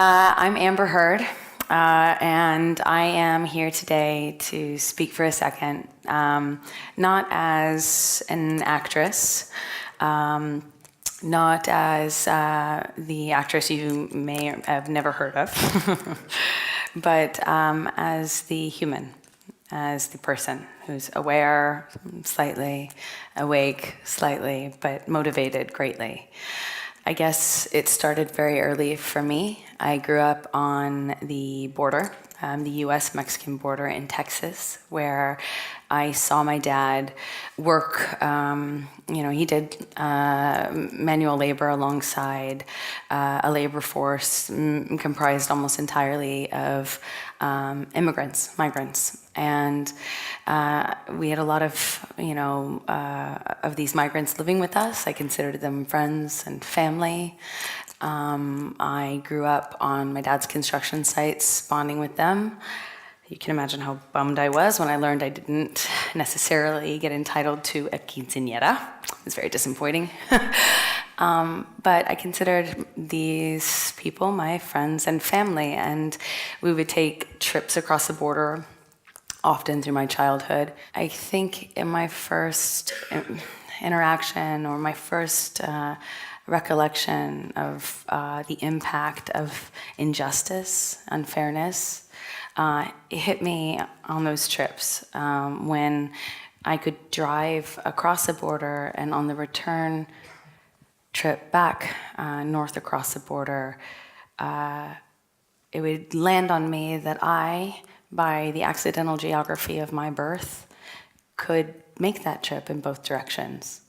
I'm Amber Heard, and I am here today to speak for a second, not as an actress, not as the actress you may have never heard of, but as the human, as the person who's aware, slightly, awake, slightly, but motivated greatly. I guess it started very early for me. I grew up on the border, the US-Mexican border in Texas, where I saw my dad work. He did manual labor alongside a labor force comprised almost entirely of immigrants, migrants. And we had a lot of these migrants living with us. I considered them friends and family. I grew up on my dad's construction sites, bonding with them. You can imagine how bummed I was when I learned I didn't necessarily get entitled to a quinceañera. It was very disappointing. But I considered these people my friends and family, and we would take trips across the border often through my childhood. I think in my first interaction or my first recollection of the impact of injustice, unfairness, it hit me on those trips when I could drive across the border, and on the return trip back north across the border, it would land on me that I, by the accidental geography of my birth, could make that trip in both directions.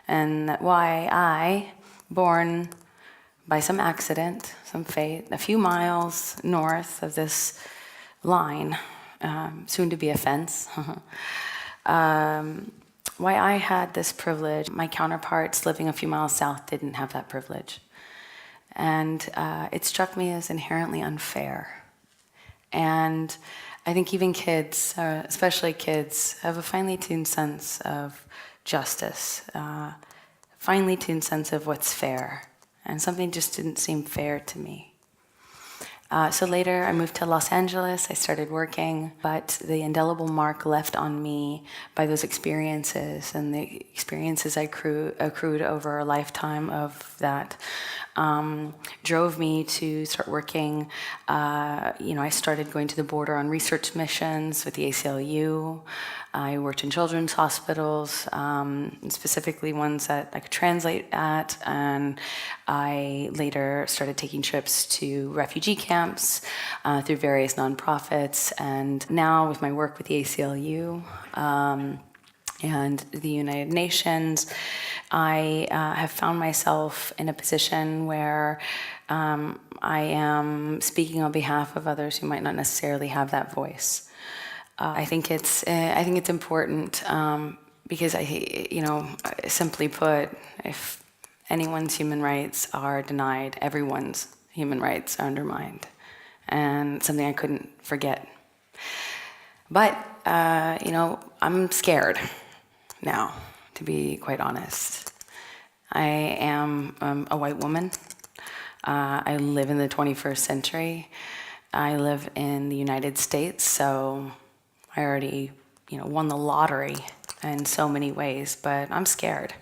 And that why I, born by some accident, some fate, a few miles north of this line, soon to be a fence, why I had this privilege. My counterparts living a few miles south didn't have that privilege. And it struck me as inherently unfair. And I think even kids, especially kids, have a finely tuned sense of justice, finely tuned sense of what's fair. And something just didn't seem fair to me. So later I moved to Los Angeles, I started working, but the indelible mark left on me by those experiences and the experiences I accrued over a lifetime of that drove me to start working. I started going to the border on research missions with the ACLU. I worked in children's hospitals, specifically ones that I could translate at, and I later started taking trips to refugee camps through various nonprofits, and now with my work with the ACLU and the United Nations, I have found myself in a position where I am speaking on behalf of others who might not necessarily have that voice. I think it's important because simply put, if anyone's human rights are denied, everyone's human rights are undermined, and something I couldn't forget. But I'm scared now, to be quite honest. I am a white woman. I live in the 21st century. I live in the United States, so I already, won the lottery in so many ways, but I'm scared.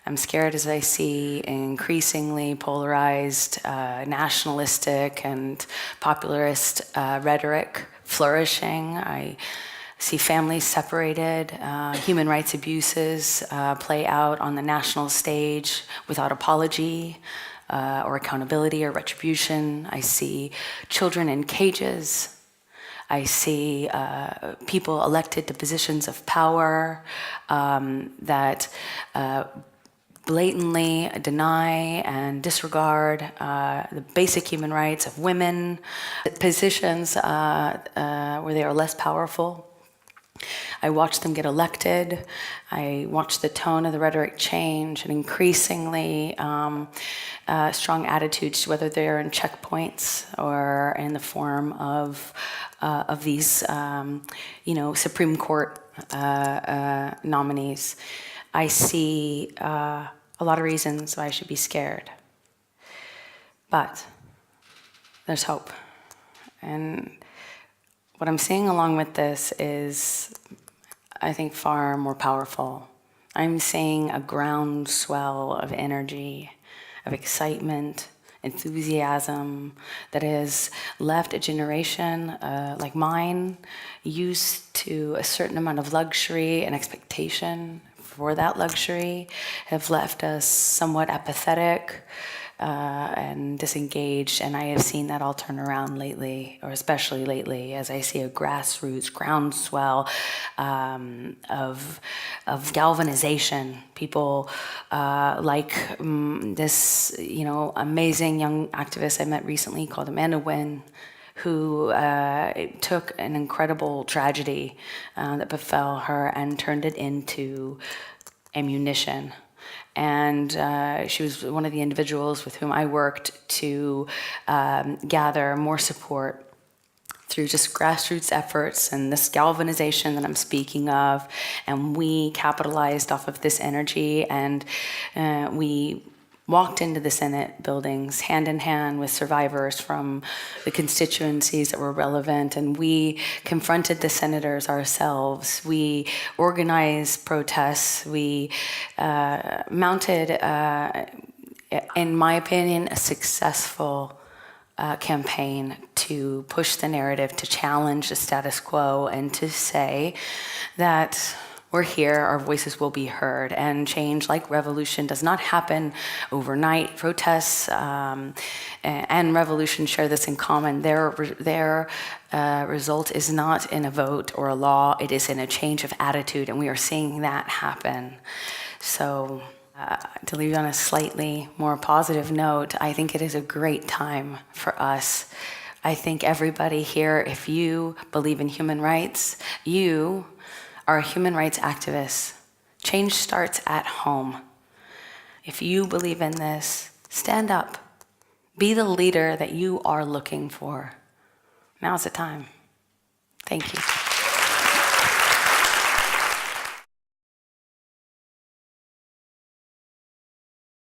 I'm scared as I see increasingly polarized, nationalistic and popularist rhetoric flourishing. I see families separated, human rights abuses play out on the national stage without apology or accountability or retribution. I see children in cages. I see people elected to positions of power that blatantly deny and disregard the basic human rights of women, positions where they are less powerful. I watch them get elected. I watch the tone of the rhetoric change, and increasingly strong attitudes, whether they're in checkpoints or in the form of these, Supreme Court nominees. I see a lot of reasons why I should be scared. But there's hope. And what I'm seeing along with this is, I think, far more powerful. I'm seeing a groundswell of energy, of excitement, enthusiasm that has left a generation like mine used to a certain amount of luxury and expectation for that luxury, have left us somewhat apathetic and disengaged, and I have seen that all turn around lately, or especially lately, as I see a grassroots groundswell of galvanization. People like this, amazing young activist I met recently called Amanda Wynn, who took an incredible tragedy that befell her and turned it into ammunition. And she was one of the individuals with whom I worked to gather more support through just grassroots efforts and this galvanization that I'm speaking of. And we capitalized off of this energy, and we walked into the Senate buildings hand in hand with survivors from the constituencies that were relevant, and we confronted the senators ourselves. We organized protests. We mounted, in my opinion, a successful campaign to push the narrative, to challenge the status quo, and to say that we're here, our voices will be heard, and change, like revolution, does not happen overnight. Protests and revolution share this in common. Their result is not in a vote or a law, it is in a change of attitude, and we are seeing that happen. So to leave you on a slightly more positive note, I think it is a great time for us. I think everybody here, if you believe in human rights, you are a human rights activist. Change starts at home. If you believe in this, stand up. Be the leader that you are looking for. Now's the time. Thank you.